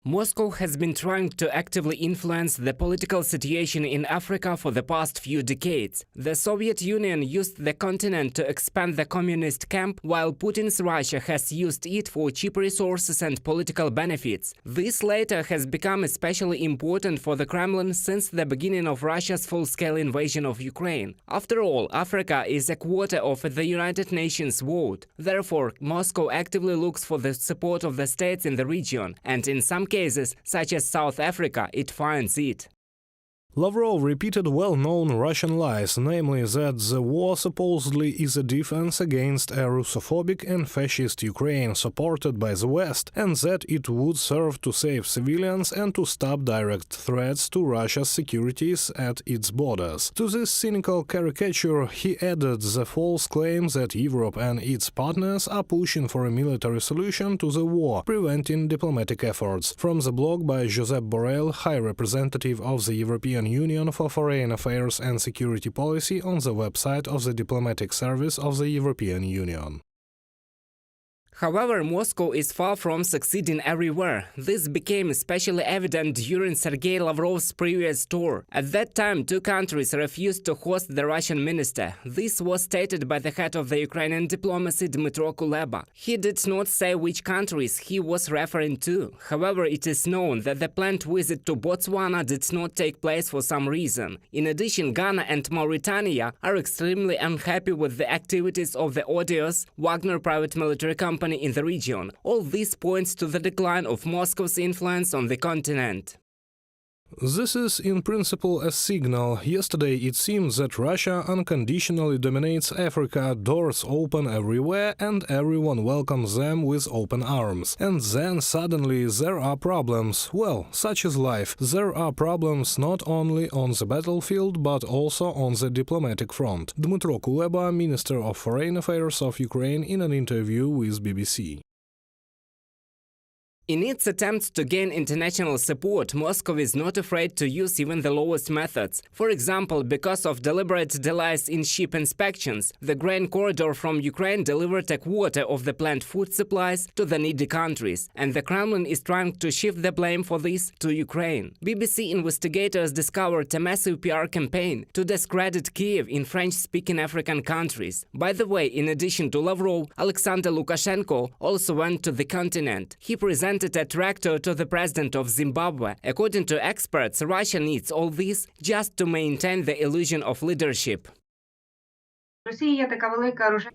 Moscow has been trying to actively influence the political situation in Africa for the past few decades. The Soviet Union used the continent to expand the communist camp, while Putin's Russia has used it for cheap resources and political benefits. This latter has become especially important for the Kremlin since the beginning of Russia's full-scale invasion of Ukraine. After all, Africa is a quarter of the United Nations vote. Therefore, Moscow actively looks for the support of the states in the region, and in some cases, such as South Africa, it finds it. Lavrov repeated well-known Russian lies, namely that the war supposedly is a defense against a Russophobic and fascist Ukraine supported by the West, and that it would serve to save civilians and to stop direct threats to Russia's securities at its borders. To this cynical caricature, he added the false claim that Europe and its partners are pushing for a military solution to the war, preventing diplomatic efforts. From the blog by Josep Borrell, High Representative of the European Union for Foreign Affairs and Security Policy, on the website of the Diplomatic Service of the European Union. However, Moscow is far from succeeding everywhere. This became especially evident during Sergei Lavrov's previous tour. At that time, two countries refused to host the Russian minister. This was stated by the head of the Ukrainian diplomacy, Dmytro Kuleba. He did not say which countries he was referring to. However, it is known that the planned visit to Botswana did not take place for some reason. In addition, Ghana and Mauritania are extremely unhappy with the activities of the odious Wagner private military company in the region. All this points to the decline of Moscow's influence on the continent. This is in principle a signal. Yesterday it seems that Russia unconditionally dominates Africa, doors open everywhere and everyone welcomes them with open arms. And then suddenly there are problems. Well, such is life. There are problems not only on the battlefield but also on the diplomatic front. Dmytro Kuleba, Minister of Foreign Affairs of Ukraine, in an interview with BBC. In its attempts to gain international support, Moscow is not afraid to use even the lowest methods. For example, because of deliberate delays in ship inspections, the grain corridor from Ukraine delivered a quarter of the planned food supplies to the needy countries, and the Kremlin is trying to shift the blame for this to Ukraine. BBC investigators discovered a massive PR campaign to discredit Kiev in French-speaking African countries. By the way, in addition to Lavrov, Alexander Lukashenko also went to the continent. He presented a tractor to the president of Zimbabwe. According to experts, Russia needs all this just to maintain the illusion of leadership.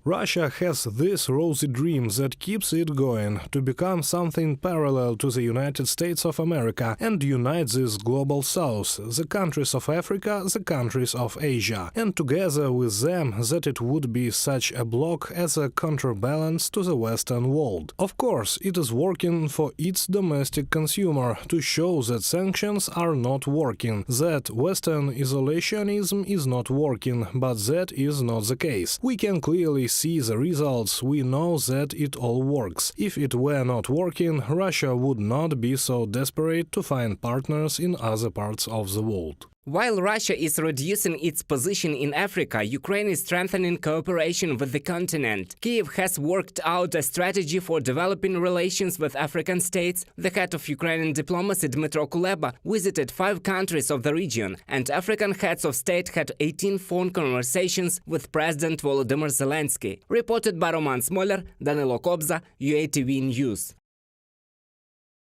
Russia has this rosy dream that keeps it going to become something parallel to the United States of America and unite this global south, the countries of Africa, the countries of Asia, and together with them that it would be such a bloc as a counterbalance to the Western world. Of course, it is working for its domestic consumer to show that sanctions are not working, that Western isolationism is not working, but that is not the case. We can clearly see the results. We know that it all works. If it were not working, Russia would not be so desperate to find partners in other parts of the world. While Russia is reducing its position in Africa, Ukraine is strengthening cooperation with the continent. Kiev has worked out a strategy for developing relations with African states. The head of Ukrainian diplomacy, Dmytro Kuleba, visited 5 countries of the region, and African heads of state had 18 phone conversations with President Volodymyr Zelensky. Reported by Roman Smoler, Danilo Kobza, UATV News.